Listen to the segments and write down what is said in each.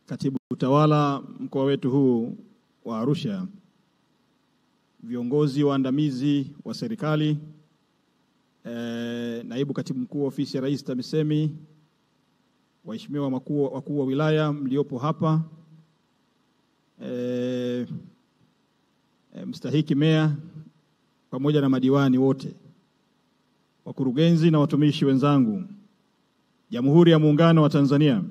Katibu Utawala mkoa wetu huu wa Arusha, viongozi waandamizi wa serikali, naibu katibu mkuu ofisi ya Rais TAMISEMI, waheshimiwa wakuu wa wilaya mliopo hapa, mstahiki meya pamoja na madiwani wote, wakurugenzi na watumishi wenzangu, Jamhuri ya Muungano wa Tanzania.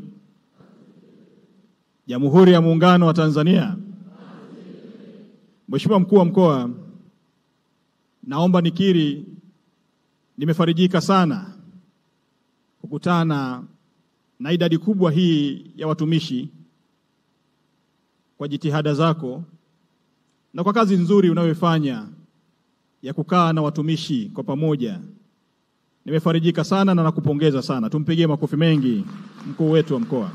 Jamhuri ya Muungano wa Tanzania. Mheshimiwa Mkuu wa Mkoa, naomba nikiri nimefarijika sana kukutana na idadi kubwa hii ya watumishi kwa jitihada zako na kwa kazi nzuri unayofanya ya kukaa na watumishi kwa pamoja. Nimefarijika sana na nakupongeza sana. Tumpigie makofi mengi mkuu wetu wa mkoa.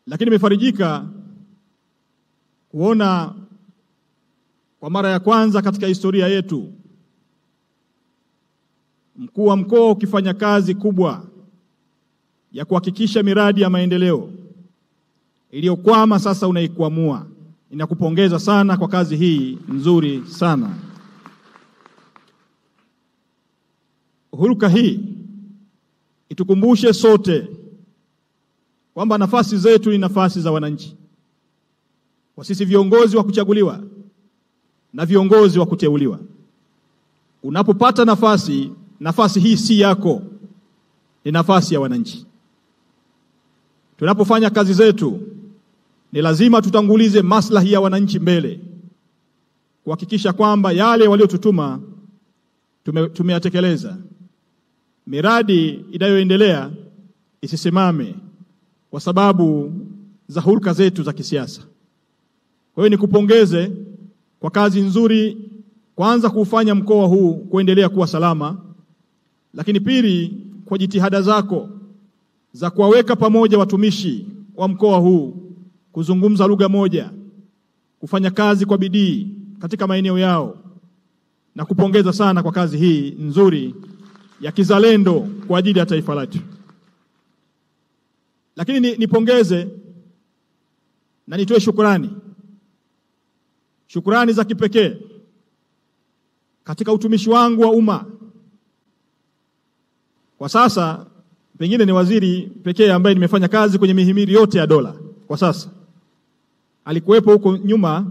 Lakini nimefarijika kuona kwa mara ya kwanza katika historia yetu mkuu wa mkoa ukifanya kazi kubwa ya kuhakikisha miradi ya maendeleo iliyokwama sasa unaikwamua. Ninakupongeza sana kwa kazi hii nzuri sana. Huruka hii itukumbushe sote kwamba nafasi zetu ni nafasi za wananchi, kwa sisi viongozi wa kuchaguliwa na viongozi wa kuteuliwa. Unapopata nafasi hii si yako, ni nafasi ya wananchi. Tunapofanya kazi zetu ni lazima tutangulize maslahi ya wananchi mbele, kuhakikisha kwamba yale waliotutuma tumeyatekeleza. Miradi inayoendelea isisimame kwa sababu za hulka zetu za kisiasa. Kwa hiyo nikupongeze kwa kazi nzuri, kwanza kufanya mkoa huu kuendelea kuwa salama, lakini pili kwa jitihada zako za kuwaweka pamoja watumishi wa mkoa huu, kuzungumza lugha moja, kufanya kazi kwa bidii katika maeneo yao. Na kupongeza sana kwa kazi hii nzuri ya kizalendo kwa ajili ya taifa letu. Lakini nipongeze na nitoe shukrani za kipekee katika utumishi wangu wa umma. Kwa sasa pengine ni waziri pekee ambaye nimefanya kazi kwenye mihimili yote ya dola. Kwa sasa alikuwepo huko nyuma,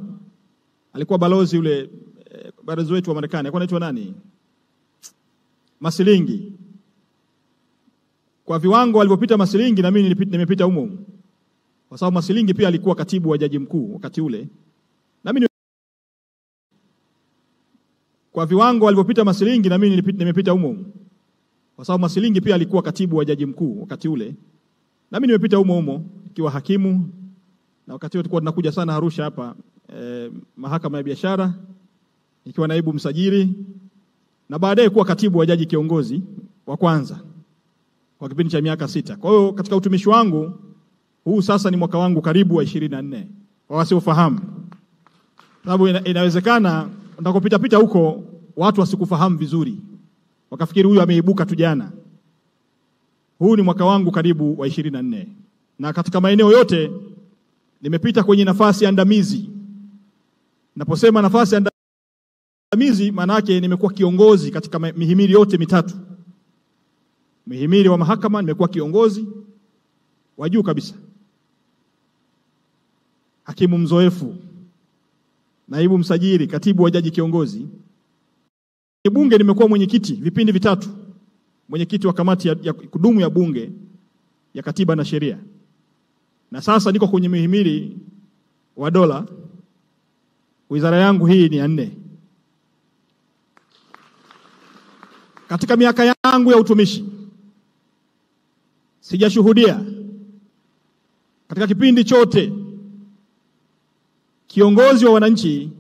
alikuwa balozi balozi wetu wa Marekani, alikuwa anaitwa nani? Masilingi. Kwa viwango alivyopita Masilingi, na mimi nimepita humo, kwa sababu Masilingi pia alikuwa katibu wa jaji mkuu wakati ule. Na mimi kwa viwango alivyopita Masilingi, na mimi nimepita humo, kwa sababu Masilingi pia alikuwa katibu wa jaji mkuu wakati ule. Na mimi nimepita humo ikiwa hakimu, na wakati tulikuwa tunakuja sana Arusha hapa mahakama ya biashara ikiwa naibu msajili, na baadaye kuwa katibu wa jaji kiongozi wa kwanza kwa kipindi cha miaka 6. Kwa hiyo katika utumishi wangu huu sasa ni mwaka wangu karibu wa 24. Kwa wasiofahamu, sababu inawezekana ndakopita huko watu wasikufahamu vizuri, wakafikiri huyu ameibuka tu jana. Huu ni mwaka wangu karibu wa 24. Na katika maeneo yote nimepita kwenye nafasi andamizi. Naposema nafasi andamizi, maana yake nimekuwa kiongozi katika mihimili yote mitatu. Mihimili wa mahakama nimekuwa kiongozi wa juu kabisa, hakimu mzoefu, naibu msajili, katibu wa jaji kiongozi. Bunge nimekuwa mwenyekiti vipindi vitatu, mwenyekiti wa kamati ya kudumu ya bunge ya katiba na sheria. Na sasa niko kwenye mihimili wa dola. Wizara yangu hii ni ya 4. Katika miaka yangu ya utumishi sijashuhudia katika kipindi chote kiongozi wa wananchi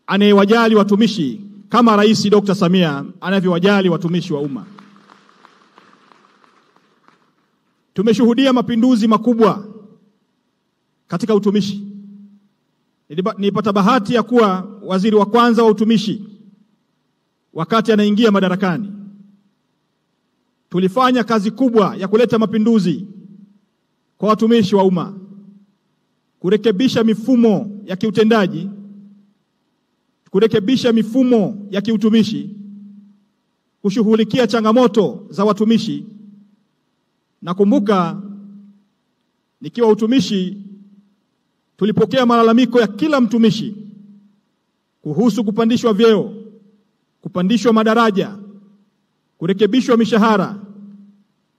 anayewajali watumishi kama Rais Dr. Samia anavyowajali watumishi wa umma. Tumeshuhudia mapinduzi makubwa katika utumishi. Nilipata bahati ya kuwa waziri wa kwanza wa utumishi wakati anaingia madarakani. Tulifanya kazi kubwa ya kuleta mapinduzi kwa watumishi wa umma, kurekebisha mifumo ya kiutendaji, kurekebisha mifumo ya kiutumishi, kushughulikia changamoto za watumishi. Nakumbuka nikiwa utumishi tulipokea malalamiko ya kila mtumishi kuhusu kupandishwa vyeo, kupandishwa madaraja, kurekebishwa mishahara,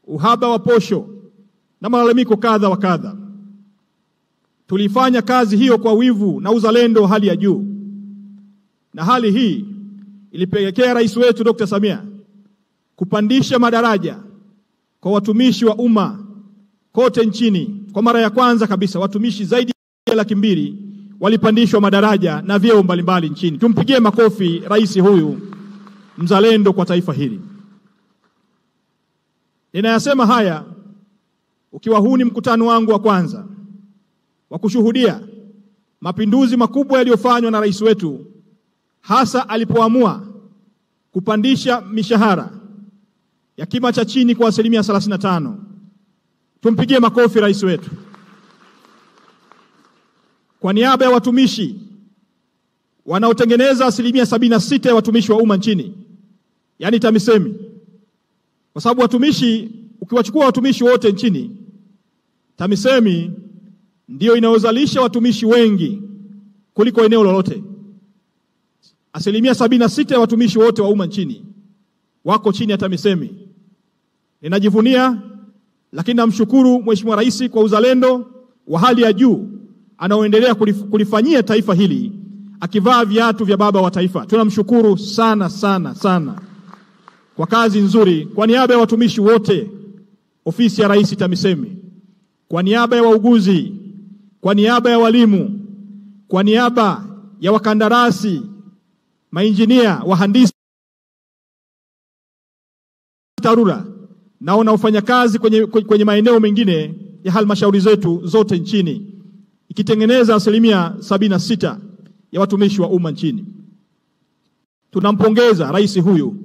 uhaba wa posho na malalamiko kadha wa kadha. Tulifanya kazi hiyo kwa wivu na uzalendo wa hali ya juu. Na hali hii ilipelekea rais wetu Dr. Samia kupandisha madaraja kwa watumishi wa umma kote nchini. Kwa mara ya kwanza kabisa watumishi zaidi ya 200,000 walipandishwa madaraja na vyeo mbalimbali nchini. Tumpigie makofi rais huyu mzalendo kwa taifa hili. Ninayasema haya ukiwa huu ni mkutano wangu wa kwanza wa kushuhudia mapinduzi makubwa yaliyofanywa na rais wetu, hasa alipoamua kupandisha mishahara ya kima cha chini kwa 35%. Tumpigie makofi rais wetu. Kwa niaba ya watumishi wanaotengeneza 76% ya watumishi wa umma nchini, yani TAMISEMI, kwa sababu watumishi, ukiwachukua watumishi wote nchini, TAMISEMI ndio inaozalisha watumishi wengi kuliko eneo lolote. 76% ya watumishi wote wa umma nchini wako chini ya TAMISEMI. Ninajivunia, lakini namshukuru Mheshimiwa Rais kwa uzalendo wa hali ya juu anaoendelea kulifanyia taifa hili, akivaa viatu vya baba wa taifa. Tunamshukuru sana sana sana kwa kazi nzuri. Kwa niaba ya watumishi wote ofisi ya Rais TAMISEMI, kwa niaba ya wauguzi, kwa niaba ya walimu, kwa niaba ya wakandarasi, mainjinia, wahandisi, TARURA na wanaofanya kazi kwenye maeneo mengine ya halmashauri zetu zote nchini, ikitengeneza 76% ya watumishi wa umma nchini. Tunampongeza rais huyu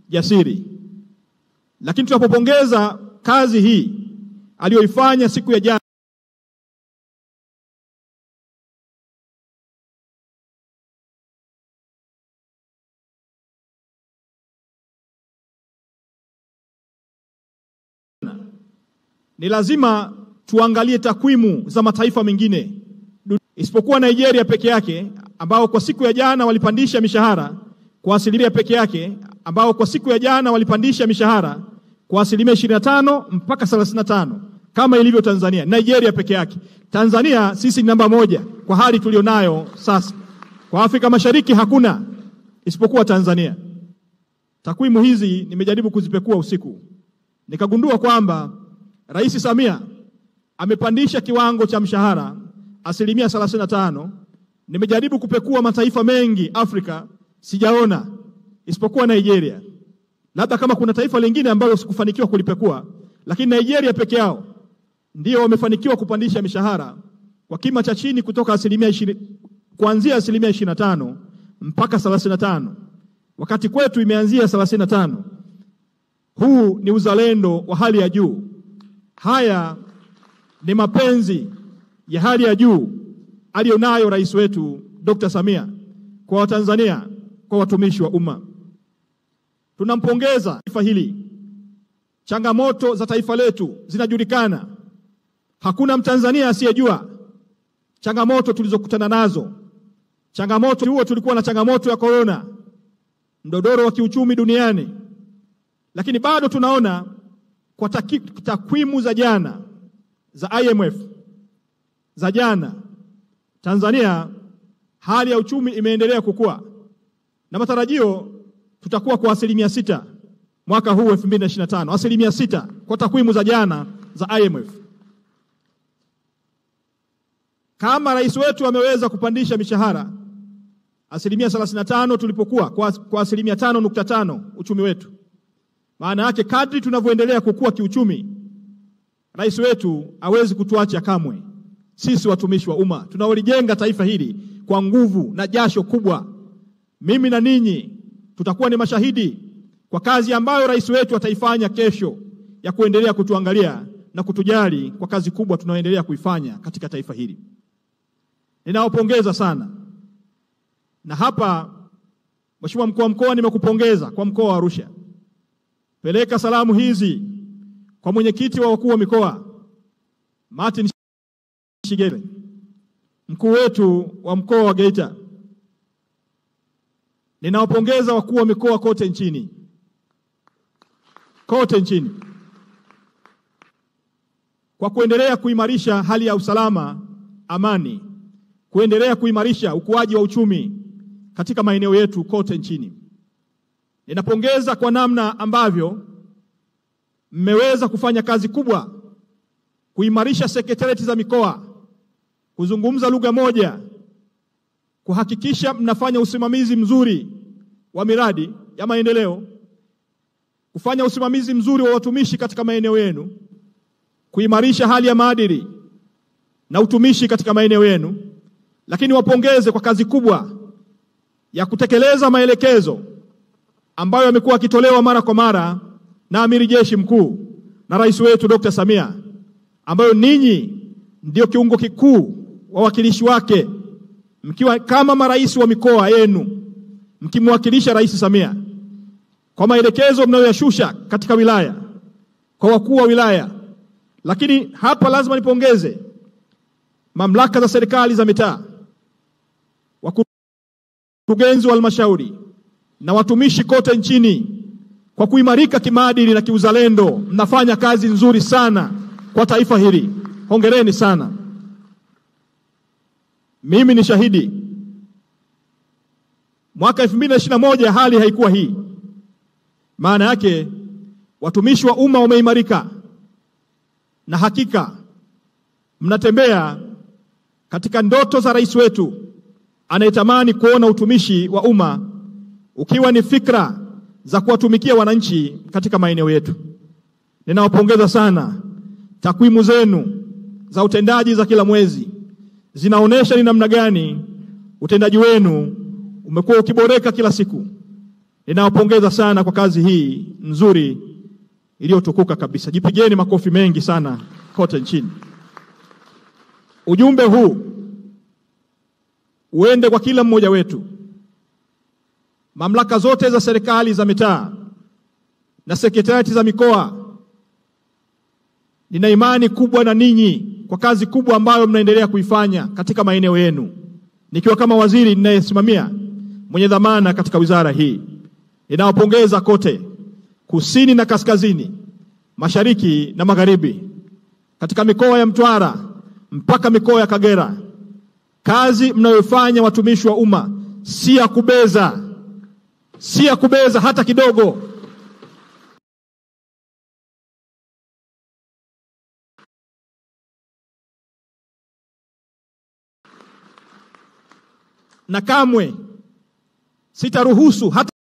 jasiri. Lakini tunapopongeza kazi hii aliyoifanya siku ya jana, ni lazima tuangalie takwimu za mataifa mengine isipokuwa Nigeria peke yake, ambao kwa siku ya jana walipandisha mishahara kwa asilimia peke yake, ambao kwa siku ya jana walipandisha mishahara kwa asilimia 25 mpaka 35 kama ilivyo Tanzania. Nigeria peke yake. Tanzania sisi ni namba 1 kwa hali tulionayo sasa. Kwa Afrika Mashariki hakuna isipokuwa Tanzania. Takwimu hizi nimejaribu kuzipekua usiku, nikagundua kwamba Rais Samia amepandisha kiwango cha mshahara asilimia 35. Nimejaribu kupekua mataifa mengi Afrika, sijaona isipokuwa Nigeria. Labda kama kuna taifa lingine ambalo sikufanikiwa kulipekua, lakini Nigeria peke yao ndio wamefanikiwa kupandisha mishahara kwa kima cha chini kutoka kuanzia asilimia 25 mpaka 35, wakati kwetu imeanzia 35. Huu ni uzalendo wa hali ya juu. Haya ni mapenzi ya hali ya juu alionayo rais wetu Dr. Samia kwa Watanzania, kwa watumishi wa umma. Tunampongeza taifa hili. Changamoto za taifa letu zinajulikana. Hakuna Mtanzania asiyejua changamoto tulizokutana nazo. Changamoto huo, tulikuwa na changamoto ya corona, mdodoro wa kiuchumi duniani. Lakini bado tunaona kwa takwimu za jana za IMF za jana, Tanzania hali ya uchumi imeendelea kukua, na matarajio tutakuwa kwa 6% mwaka huu 2025, 6% kwa takwimu za jana za IMF. Kama rais wetu ameweza kupandisha mishahara 35% tulipokuwa kwa 5.5% uchumi wetu, maana yake kadri tunavyoendelea kukua kiuchumi, rais wetu hawezi kutuacha kamwe. Sisi watumishi wa umma tunaolijenga taifa hili kwa nguvu na jasho kubwa, mimi na ninyi tutakuwa ni mashahidi kwa kazi ambayo rais wetu ataifanya kesho ya kuendelea kutuangalia na kutujali kwa kazi kubwa tunayoendelea kuifanya katika taifa hili. Ninawapongeza sana. Na hapa Mheshimiwa Mkuu wa Mkoa, nimekupongeza kwa mkoa wa Arusha. Peleka salamu hizi kwa mwenyekiti wa wakuu wa mikoa Martin Shigere, mkuu wetu wa mkoa wa Geita. Ninawapongeza wakuu wa mikoa kote nchini kwa kuendelea kuimarisha hali ya usalama, amani, kuendelea kuimarisha ukuaji wa uchumi katika maeneo yetu kote nchini. Ninapongeza kwa namna ambavyo mmeweza kufanya kazi kubwa kuimarisha sekretarieti za mikoa, kuzungumza lugha moja, kuhakikisha mnafanya usimamizi mzuri wa miradi ya maendeleo, kufanya usimamizi mzuri wa watumishi katika maeneo yenu, kuimarisha hali ya maadili na utumishi katika maeneo yenu. Lakini wapongeze kwa kazi kubwa ya kutekeleza maelekezo ambayo yamekuwa yakitolewa mara kwa mara na Amiri Jeshi Mkuu na Rais wetu Dr. Samia, ambayo ninyi ndio kiungo kikuu wawakilishi wake, mkiwa kama marais wa mikoa yenu, mkimwakilisha Rais Samia kwa maelekezo mnayoyashusha katika wilaya kwa wakuu wa wilaya. Lakini hapa lazima nipongeze mamlaka za serikali za mitaa, wakurugenzi wa halmashauri na watumishi kote nchini kwa kuimarika kimaadili na kiuzalendo. Mnafanya kazi nzuri sana kwa taifa hili. Hongereni sana. Mimi ni shahidi. Mwaka 2021 hali haikuwa hii. Maana yake watumishi wa umma wameimarika, na hakika mnatembea katika ndoto za rais wetu anayetamani kuona utumishi wa umma ukiwa ni fikra za kuwatumikia wananchi katika maeneo yetu. Ninawapongeza sana. Takwimu zenu za utendaji za kila mwezi zinaonesha ni namna gani utendaji wenu umekuwa ukiboreka kila siku. Ninawapongeza sana kwa kazi hii nzuri iliyotukuka kabisa. Jipigeni makofi mengi sana kote nchini. Ujumbe huu uende kwa kila mmoja wetu. Mamlaka zote za serikali za mitaa na sekretarieti za mikoa, nina imani kubwa na ninyi kwa kazi kubwa ambayo mnaendelea kuifanya katika maeneo yenu. Nikiwa kama waziri ninayesimamia mwenye dhamana katika wizara hii, ninawapongeza kote, kusini na kaskazini, mashariki na magharibi, katika mikoa ya Mtwara mpaka mikoa ya Kagera. Kazi mnayofanya watumishi wa umma si ya kubeza, si ya kubeza hata kidogo. Na kamwe sitaruhusu hata